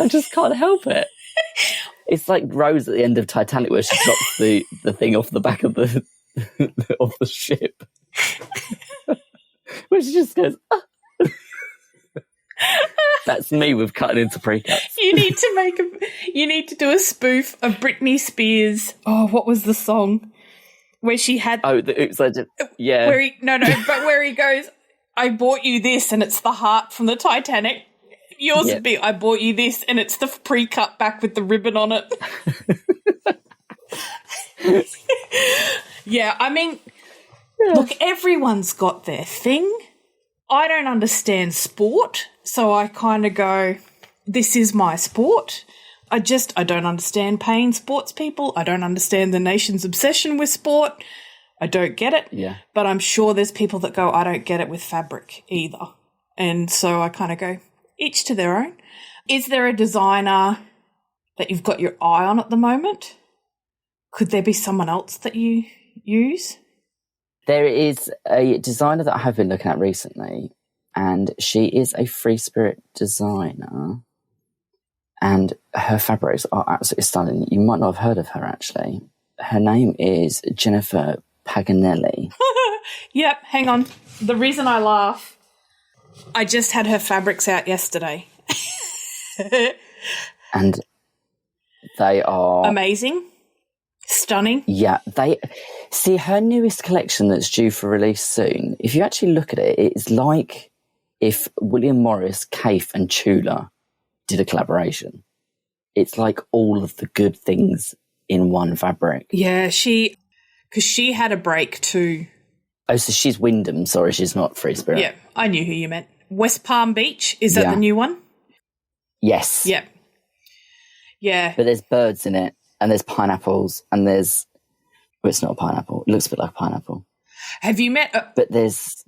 I just can't help it. It's like Rose at the end of Titanic, where she drops the thing off the back of the of the ship. Where she just goes, That's me with cutting into pre-cuts. You need to do a spoof of Britney Spears. Oh, what was the song? Where she had... Oh, the Oops, I Did... Yeah. Where he goes, I bought you this, and it's the heart from the Titanic. Yours would be, I bought you this, and it's the pre-cut back with the ribbon on it. Yeah, I mean, look, everyone's got their thing. I don't understand sport, so I kind of go, this is my sport. I don't understand paying sports people. I don't understand the nation's obsession with sport. I don't get it. Yeah. But I'm sure there's people that go, I don't get it with fabric either. And so I kind of go, each to their own. Is there a designer that you've got your eye on at the moment? Could there be someone else that you use? There is a designer that I have been looking at recently, and she is a free spirit designer. And her fabrics are absolutely stunning. You might not have heard of her, actually. Her name is Jennifer Paganelli. Yep, hang on. The reason I laugh, I just had her fabrics out yesterday. And they are... amazing. Stunning. Yeah. See, her newest collection that's due for release soon, if you actually look at it, it's like if William Morris, Kaffe and Tula did a collaboration. It's like all of the good things in one fabric. Yeah, because she had a break too. Oh, so she's Wyndham. Sorry, she's not Free Spirit. Yeah, I knew who you meant. West Palm Beach, is that the new one? Yes. Yeah. Yeah. But there's birds in it, and there's pineapples, and there's... Well, it's not a pineapple. It looks a bit like a pineapple. Have you met... But there's...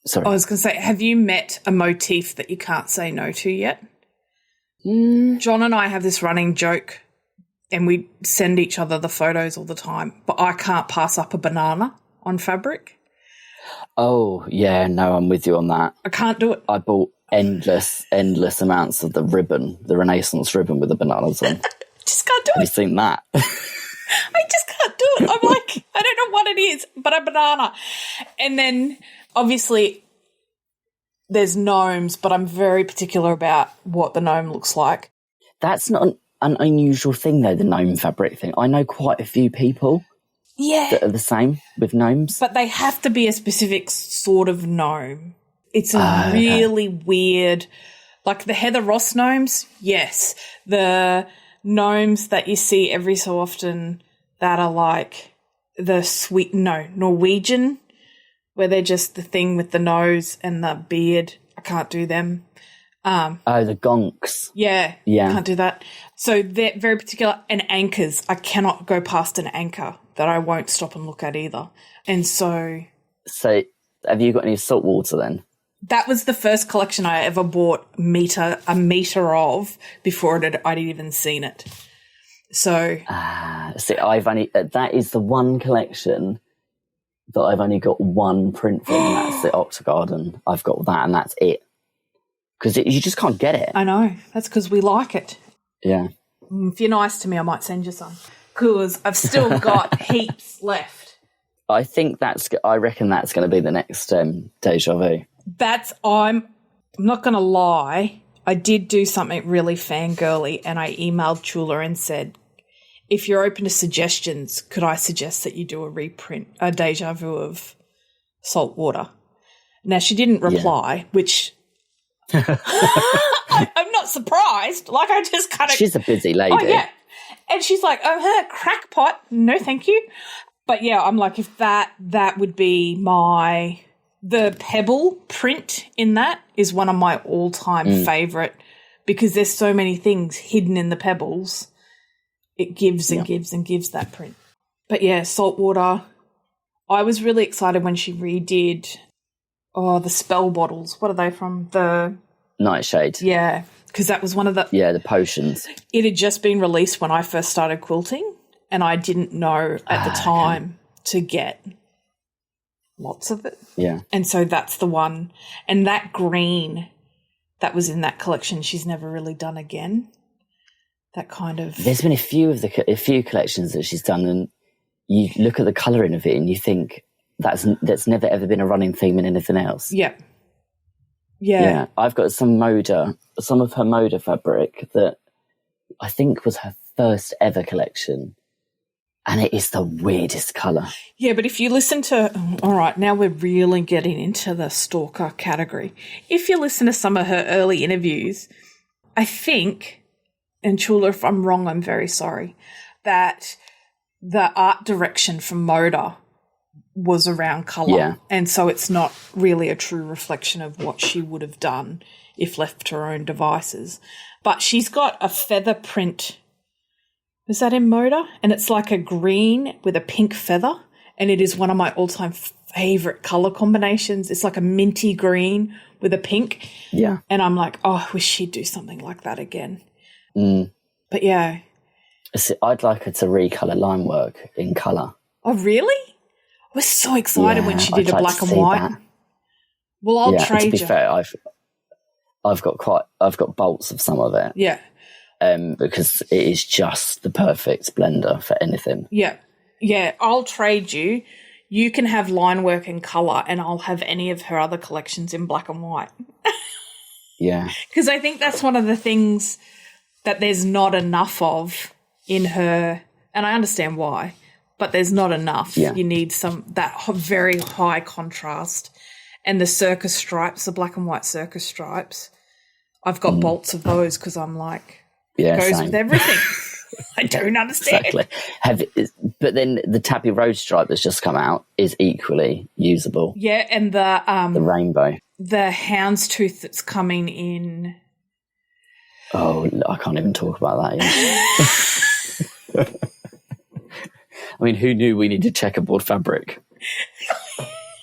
Sorry. I was going to say, have you met a motif that you can't say no to yet? John and I have this running joke, and we send each other the photos all the time, but I can't pass up a banana on fabric. Oh, yeah, no, I'm with you on that. I can't do it. I bought endless amounts of the ribbon, the Renaissance ribbon with the bananas on. Just can't do it. Have you seen that? I just can't do it. I'm like, I don't know what it is, but a banana. And then, obviously... there's gnomes, but I'm very particular about what the gnome looks like. That's not an unusual thing, though, the gnome fabric thing. I know quite a few people that are the same with gnomes. But they have to be a specific sort of gnome. It's a really weird, like the Heather Ross gnomes, yes. The gnomes that you see every so often that are like the Norwegian, where they're just the thing with the nose and the beard. I can't do them. The gonks. Yeah. Can't do that. So they're very particular. And anchors. I cannot go past an anchor that I won't stop and look at either. And so... So have you got any salt water then? That was the first collection I ever bought a meter of before I'd even seen it. So See, that is the one collection that I've only got one print from, and that's the Octagarden. I've got that, and that's it. Because you just can't get it. I know. That's because we like it. Yeah. If you're nice to me, I might send you some. Because I've still got heaps left. I reckon that's going to be the next Deja Vu. I'm not going to lie. I did do something really fangirly, and I emailed Tula and said, if you're open to suggestions, could I suggest that you do a reprint, a Deja Vu of Salt Water? Now, she didn't reply, which I'm not surprised. Like, I just kind of... She's a busy lady. Oh, yeah. And she's like, crackpot. No, thank you. But, yeah, I'm like, if that would be the Pebble print in that is one of my all-time favourite, because there's so many things hidden in the pebbles. It gives and gives and gives that print. But, yeah, Saltwater. I was really excited when she redid the spell bottles. What are they from? The Nightshade. Yeah, because that was one of the... Yeah, the potions. It had just been released when I first started quilting, and I didn't know at the time to get lots of it. Yeah. And so that's the one. And that green that was in that collection, she's never really done again. That kind of... There's been a few collections that she's done, and you look at the colouring of it and you think that's never ever been a running theme in anything else. Yeah. Yeah. I've got some of her Moda fabric that I think was her first ever collection, and it is the weirdest colour. Yeah, but if you listen to... All right, now we're really getting into the stalker category. If you listen to some of her early interviews, I think... And Tula, if I'm wrong, I'm very sorry, that the art direction from Moda was around colour. Yeah. And so it's not really a true reflection of what she would have done if left to her own devices. But she's got a feather print. Is that in Moda? And it's like a green with a pink feather. And it is one of my all-time favourite colour combinations. It's like a minty green with a pink. Yeah. And I'm like, I wish she'd do something like that again. But yeah. I'd like her to recolour line work in colour. Oh, really? I was so excited when she did a black and white. That. Well, I'll trade you. To be fair, I've got bolts of some of it. Yeah. Because it is just the perfect blender for anything. Yeah. Yeah, I'll trade you. You can have line work in colour, and I'll have any of her other collections in black and white. Yeah. Because I think that's one of the things that there's not enough of in her, and I understand why, but there's not enough. Yeah. You need that very high contrast. And the circus stripes, the black and white circus stripes, I've got bolts of those because I'm like, it goes with everything. I don't understand. Exactly. But then the Tabby Road stripe that's just come out is equally usable. Yeah, and the rainbow. The houndstooth that's coming in... Oh, I can't even talk about that yet. I mean, who knew we needed checkerboard fabric?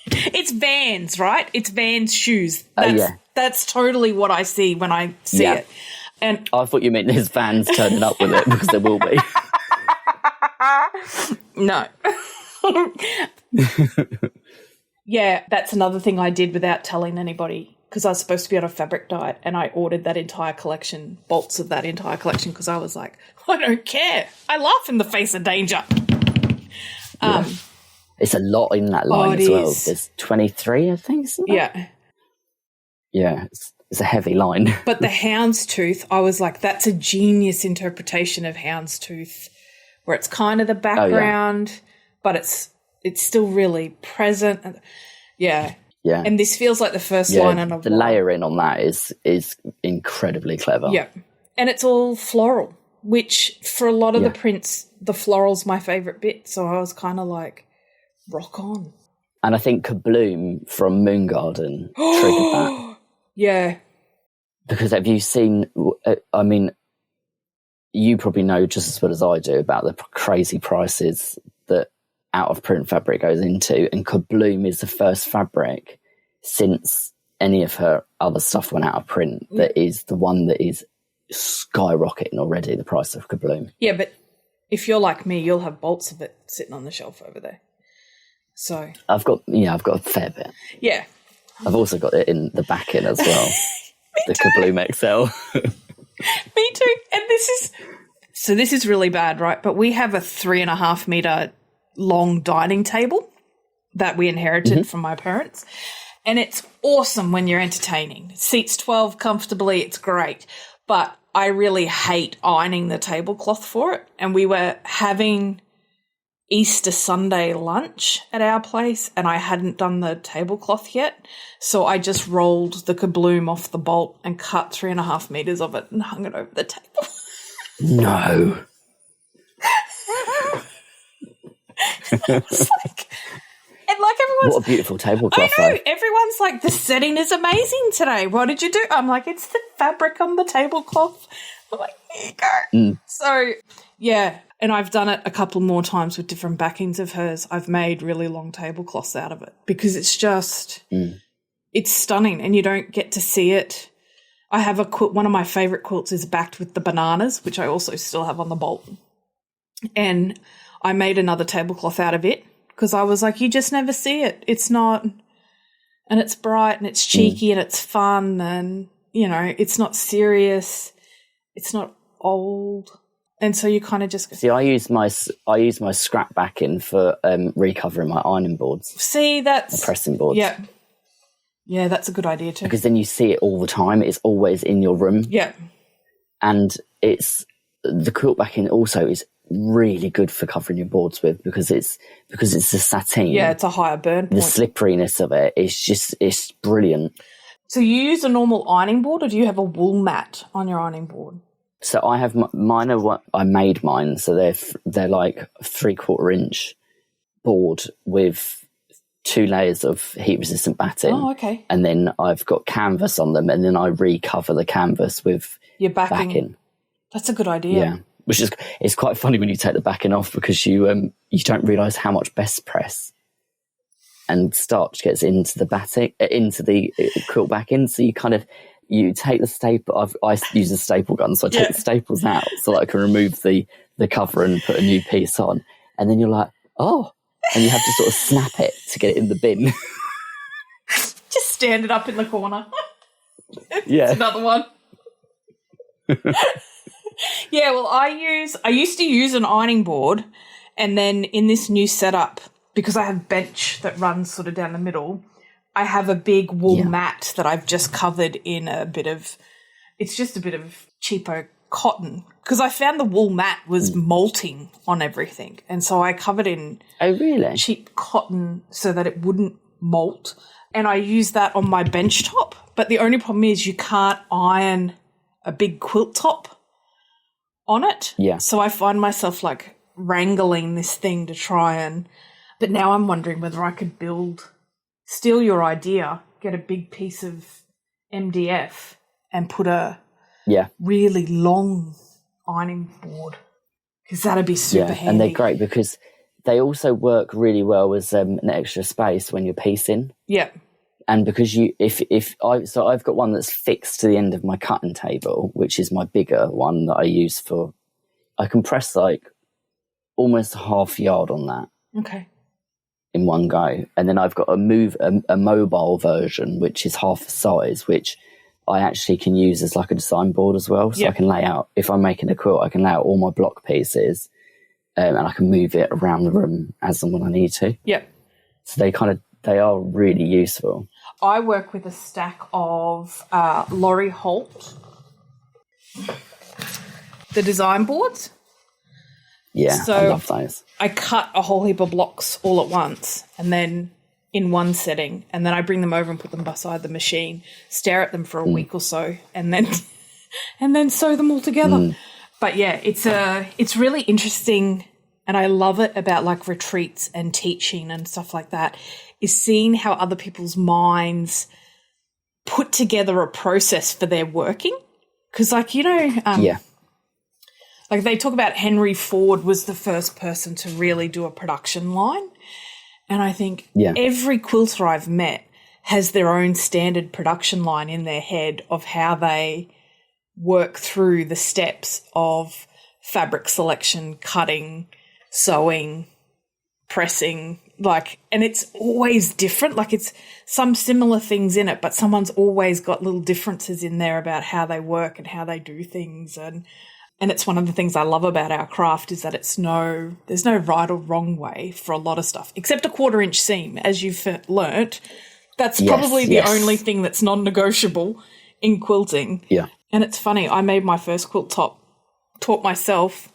It's Vans, right? It's Vans shoes. Yeah. That's totally what I see when I see it. And I thought you meant there's Vans turning up with it, because there will be. No. Yeah, that's another thing I did without telling anybody, because I was supposed to be on a fabric diet, and I ordered that entire collection, bolts of that entire collection, because I was like, I don't care. I laugh in the face of danger. It's a lot in that line as well. There's 23, I think, isn't it? Yeah. Yeah, it's a heavy line. But the houndstooth, I was like, that's a genius interpretation of houndstooth, where it's kind of the background, but it's still really present. Yeah. Yeah. And this feels like the first line on a the layering on that is incredibly clever. Yeah. And it's all floral, which for a lot of the prints, the floral's my favourite bit. So I was kind of like, rock on. And I think Kabloom from Moon Garden triggered that. Yeah. Because have you seen, I mean, you probably know just as well as I do about the crazy prices that out of print fabric goes into, and Kabloom is the first fabric since any of her other stuff went out of print that is the one that is skyrocketing already, the price of Kabloom. Yeah, but if you're like me, you'll have bolts of it sitting on the shelf over there. So I've got a fair bit. Yeah. I've also got it in the back end as well. The Kabloom XL. Me too. And this is really bad, right? But we have a 3.5 meter long dining table that we inherited from my parents. And it's awesome when you're entertaining. It seats 12 comfortably. It's great. But I really hate ironing the tablecloth for it. And we were having Easter Sunday lunch at our place and I hadn't done the tablecloth yet. So I just rolled the Kabloom off the bolt and cut 3.5 meters of it and hung it over the table. No. It's like, and like everyone's, what a beautiful tablecloth. I know, everyone's like, the setting is amazing today. What did you do? I'm like, it's the fabric on the tablecloth. I'm like, here you go. So, yeah. And I've done it a couple more times with different backings of hers. I've made really long tablecloths out of it because it's just, it's stunning and you don't get to see it. I have a quilt, one of my favourite quilts is backed with the bananas, which I also still have on the bolt. And I made another tablecloth out of it because I was like, you just never see it. It's not, and it's bright and it's cheeky and it's fun and, you know, it's not serious. It's not old. And so you kind of just see. I use my scrap backing for recovering my ironing boards. See, that's the pressing boards. Yeah, that's a good idea too. Because then you see it all the time. It's always in your room. Yeah, and it's the quilt backing also is really good for covering your boards with because it's the sateen. Yeah, it's a higher burn point. The slipperiness of it is it's brilliant. So you use a normal ironing board, or do you have a wool mat on your ironing board? So I have mine are what I made mine. So they're like 3/4 inch board with 2 layers of heat resistant batting. Oh, okay. And then I've got canvas on them, and then I recover the canvas with your backing. That's a good idea. Yeah, which is it's quite funny when you take the backing off because you don't realise how much best press and starch gets into the batting into the quilt backing. So you take the staple. I use a staple gun, so I take the staples out so that I can remove the cover and put a new piece on. And then you're like, oh, and you have to sort of snap it to get it in the bin. Just stand it up in the corner. Yeah, another one. Yeah, well, I used to use an ironing board, and then in this new setup, because I have bench that runs sort of down the middle, I have a big wool mat that I've just covered in it's just a bit of cheapo cotton because I found the wool mat was molting on everything. And so I covered in cheap cotton so that it wouldn't molt. And I use that on my bench top. But the only problem is you can't iron a big quilt top on it. Yeah. So I find myself like wrangling this thing to try but now I'm wondering whether I could steal your idea, get a big piece of MDF and put a really long ironing board because that'd be super handy. And they're great because they also work really well as an extra space when you're piecing. Yeah. And because I've got one that's fixed to the end of my cutting table, which is my bigger one that I use I can press like almost a half yard on that. Okay. In one go. And then I've got a mobile version, which is half the size, which I actually can use as like a design board as well. So I can lay out, if I'm making a quilt, I can lay out all my block pieces and I can move it around the room as and when I need to. Yeah. So they are really useful. I work with a stack of Laurie Holt, the design boards. Yeah, so I love those. I cut a whole heap of blocks all at once and then in one setting, and then I bring them over and put them beside the machine, stare at them for a week or so, and then sew them all together. But yeah, it's really interesting, and I love it about like retreats and teaching and stuff like that, is seeing how other people's minds put together a process for their working. Because like, like they talk about Henry Ford was the first person to really do a production line. And I think every quilter I've met has their own standard production line in their head of how they work through the steps of fabric selection, cutting, sewing, pressing, and it's always different. It's some similar things in it, but someone's always got little differences in there about how they work and how they do things. And it's one of the things I love about our craft is that there's no right or wrong way for a lot of stuff, except a 1/4-inch seam, as you've learnt. That's probably the only thing that's non-negotiable in quilting. Yeah. And it's funny, I made my first quilt top, taught myself,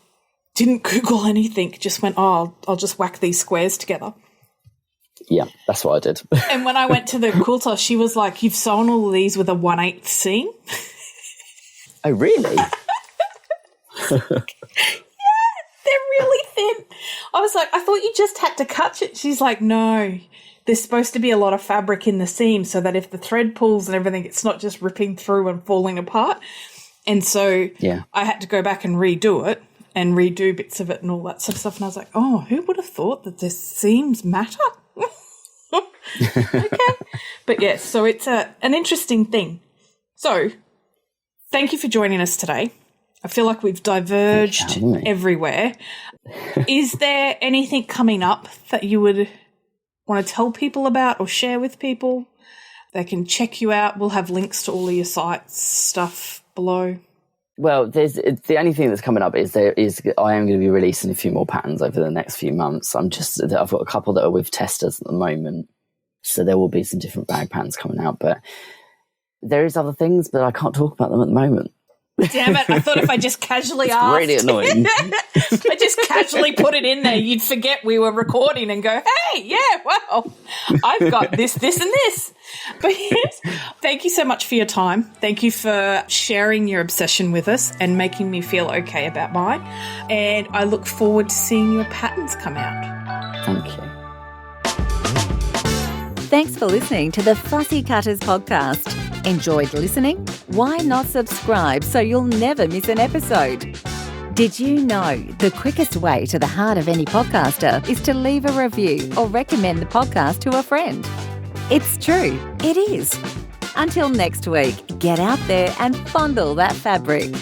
didn't Google anything, just went, I'll just whack these squares together. Yeah, that's what I did. And when I went to the quilter, she was like, you've sewn all of these with a 1/8 seam? Oh, really? Yeah, they're really thin. I was like, I thought you just had to cut it. She's like, no, there's supposed to be a lot of fabric in the seam so that if the thread pulls and everything, it's not just ripping through and falling apart. And so I had to go back and redo it and redo bits of it and all that sort of stuff. And I was like, oh, who would have thought that the seams matter? Okay. But yes, so it's an interesting thing. So thank you for joining us today. I feel like we've diverged everywhere. Is there anything coming up that you would want to tell people about or share with people? They can check you out. We'll have links to all of your sites, stuff below. Well, the only thing that's coming up is I am going to be releasing a few more patterns over the next few months. I've got a couple that are with testers at the moment, so there will be some different bag patterns coming out. But there is other things, but I can't talk about them at the moment. Damn it! I thought if I just casually asked, really annoying. I just casually put it in there, you'd forget we were recording and go, "Hey, yeah, well, I've got this, and this." But yes, thank you so much for your time. Thank you for sharing your obsession with us and making me feel okay about mine. And I look forward to seeing your patterns come out. Thank you. Thanks for listening to the Fussy Cutters podcast. Enjoyed listening? Why not subscribe so you'll never miss an episode? Did you know the quickest way to the heart of any podcaster is to leave a review or recommend the podcast to a friend? It's true, it is. Until next week, get out there and fondle that fabric.